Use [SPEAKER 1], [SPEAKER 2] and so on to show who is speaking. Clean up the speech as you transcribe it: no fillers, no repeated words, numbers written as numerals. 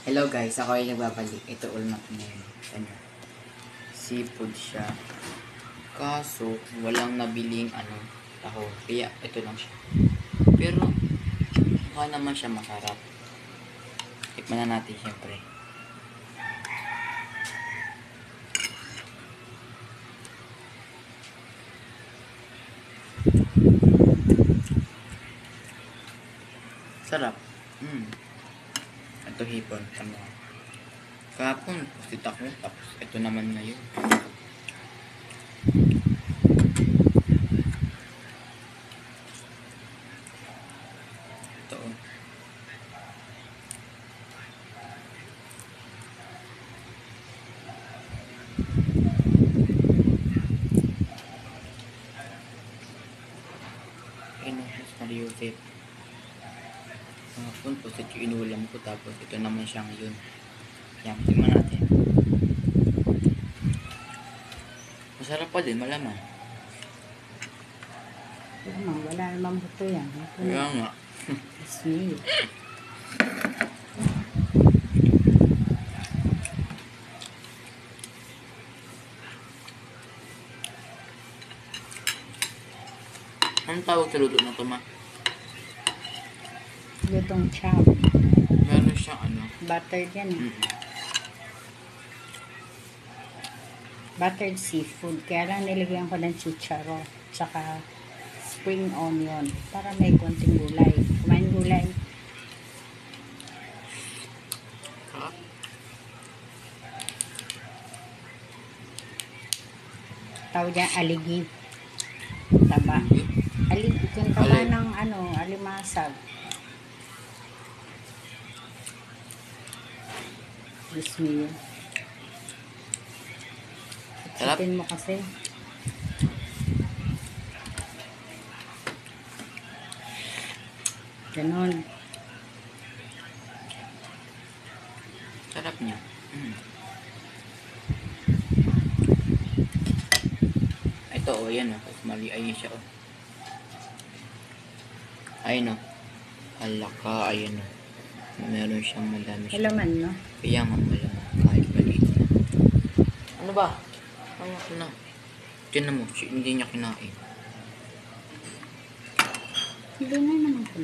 [SPEAKER 1] Hello guys, ako ay nagbabalik. Ito ulit natin ngayon. Ano? Seafood siya. Kaso, walang nabiling taho. Kaya, ito lang siya. Pero, mukha naman siya masarap. Tikman na natin syempre. Sarap. Ito hipon. Ano? Kahapon, pusit ako. Tapos, ito naman ngayon. Ito. Ayun, mas mariusip. Kahapon, pusit yung inulam ko. Tapos, ito naman siya ngayon. Yan, tingnan natin. Masarap pa din, malamang.
[SPEAKER 2] Wala namang buto yan.
[SPEAKER 1] Kaya nga.
[SPEAKER 2] Sweet.
[SPEAKER 1] Anong tawag sa luto na ito, ma?
[SPEAKER 2] Lutong chop.
[SPEAKER 1] Meron siyang
[SPEAKER 2] Buttered yan eh. Buttered seafood. Kaya lang nilagyan ko ng chicharo. Tsaka spring onion. Para may konting gulay. Kumain gulay. Tawag niya aligi. Taba. Aligi. Yung taba ng alimasag. Bismillah.
[SPEAKER 1] Sarap.
[SPEAKER 2] Chicken mo kasi. Ganon.
[SPEAKER 1] Sarap niya. Ito, yan Tapos mali, ayun siya, Ayun, Alaka, ayun, Meron siyang madami siya.
[SPEAKER 2] Alaman, no?
[SPEAKER 1] Kaya nga, malamang. Kahit maliit. Ano ba? Kaya ko na. Tiyan mo, hindi niya kinain.
[SPEAKER 2] Hindi na naman ko.